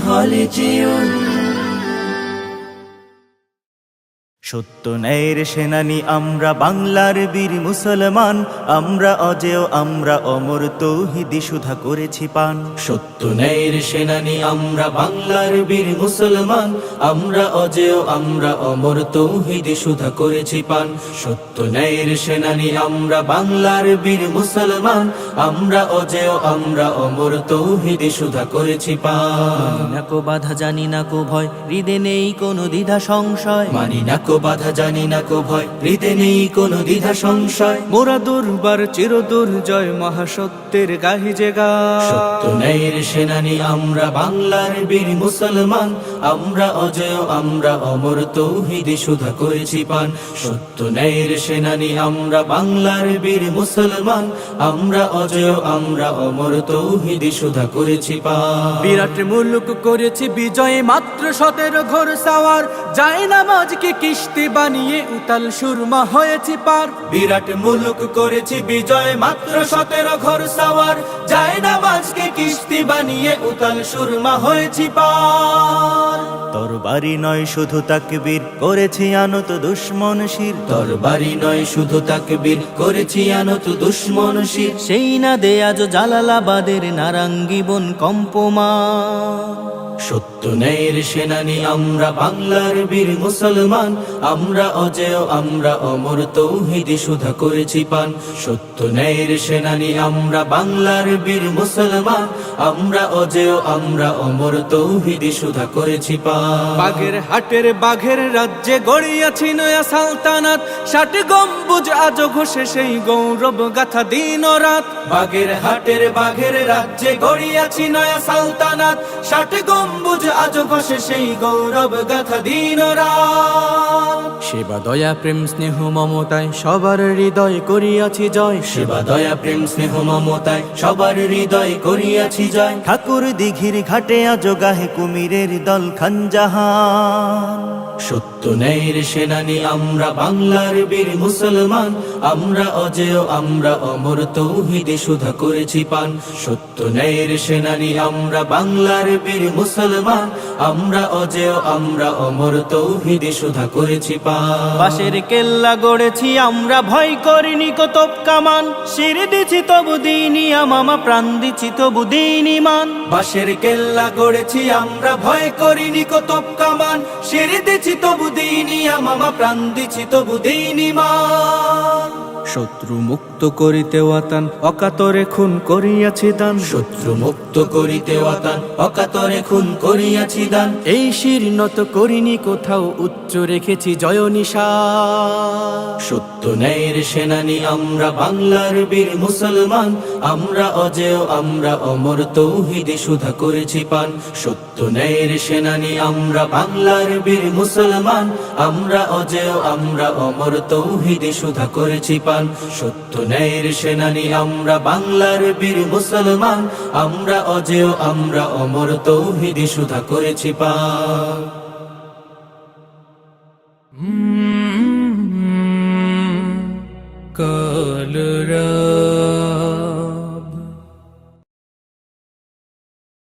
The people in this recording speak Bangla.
খালিজিউন। সত্য ন্যায়ের সেনানী আমরা বাংলার বীর মুসলমান, আমরা অজেয় আমরা অমর তৌহিদি সুধা করেছি পান। সত্য ন্যায়ের সেনানী আমরা বাংলার বীর মুসলমান, আমরা অজেয় আমরা অমর তৌহিদি সুধা করেছি পান। সত্য ন্যায়ের সেনানী আমরা বাংলার বীর মুসলমান, আমরা অজেয় আমরা অমর তৌহিদি সুধা করেছি পান। না কো বাধা জানি না কো ভয়, হৃদে নেই কোনো দ্বিধা সংশয়। মানি না কো বাধা জানি না কো ভয়, হৃদে নেই কোনো দ্বিধা সংশয়। মোরা দুর্বার চির দুর্জয় মহাসত্যের গাহি যে গান। সত্য ন্যায়ের সেনানী আমরা বাংলার বীর মুসলমান, আমরা অজেয় আমরা অমর তৌহিদি সুধা করেছি পান। সত্য ন্যায়ের সেনানী আমরা বাংলার বীর মুসলমান, আমরা অজেয় আমরা অমর তৌহিদি সুধা করেছি পান। বিরাট মুলুক করেছি বিজয় মাত্র 17 ঘোর সাওয়ার, যায় নামাজকে কিস্তি বানিয়ে উতাল সুরমা হয়েছি পার। বিরাট মুলুক করেছি বিজয় মাত্র 17 ঘোর সাওয়ার, যায় নামাজকে কিস্তি বানিয়ে উতাল সুরমা হয়েছি পার। তরবারি নয় শুধু তাকবীর করেছি আনত দুশ্মন শির। তরবারি নয় শুধু তাকবীর করেছি আনত দুশ্মন শির। সেই না দে আজ জালালাবাদের নারাঙ্গী বন কম্পমান। সত্য ন্যায়ের সেনানী আমরা বাংলার বীর মুসলমান, আমরা অজেয় আমরা অমর তৌহিদি সুধা করেছি পান। সত্য ন্যায়ের সেনানী আমরা বাংলার বীর মুসলমান, আমরা অজেয় আমরা অমর তৌহিদি সুধা করেছি পান। বাঘের হাটের বাঘের রাজ্যে গড়িয়াছি নয়া সালতানাত, 60 গম্বুজ আজ ঘষে সেই গৌরব গাথা দিন ও রাত। বাঘের হাটের বাঘের রাজ্যে গড়িয়াছি নয়া সালতানাত, 60 গম্বুজ আজ ঘষে সেই গৌরব গাথা দিন ও রাত। সেবা দয়া প্রেম স্নেহ মমতায় সবার হৃদয় করিয়াছি জয়। সেবা দয়া প্রেম স্নেহ মমতায় সবার হৃদয় করিয়াছি জয়। ঠাকুর দিঘির ঘাটে আজ গাহে কুমিরের দল খানজাহান। সত্য ন্যায়ের সেনানী আমরা বাংলার বীর মুসলমান, আমরা অজেয় আমরা অমর তৌহিদি সুধা করেছি পান। সত্য ন্যায়ের সেনানী আমরা বাংলার বীর মুসলমান, আমরা অজেয় আমরা অমর তৌহিদি সুধা করেছি পান। বাঁশের কেল্লা গড়েছি আমরা ভয় করিনি কতব কামান, শির দিছি তবু দিনই আমামা প্রাণ দিছি তবু দিন ইমান। বাঁশের কেল্লা গড়েছি আমরা ভয় করিনি কতব কামান, শির দিছি তবু দিনই আমামা প্রাণ দিছি তবু দিন ইমান। শত্রু মুক্ত করিতে ওয়াতান অকাতরে খুন করিয়াছি দান। শত্রু মুক্ত করিতে ওয়াতান অকাতরে খুন করিয়াছি দান। এই শির নত করিনি কোথাও, উচ্চ রেখেছি জয় নিশান। সত্য ন্যায়ের সেনানী আমরা বাংলার বীর মুসলমান, আমরা অজেয় আমরা অমর তৌহিদি সুধা করেছি পান। সত্য ন্যায়ের সেনানী আমরা বাংলার বীর মুসলমান, আমরা অজেয় আমরা অমর তৌহিদি সুধা করেছি পান। সত্য ন্যায়ের সেনানী আমরা বাংলার বীর মুসলমান, আমরা অজেয় আমরা অমর তৌহিদি সুধা করেছি পান।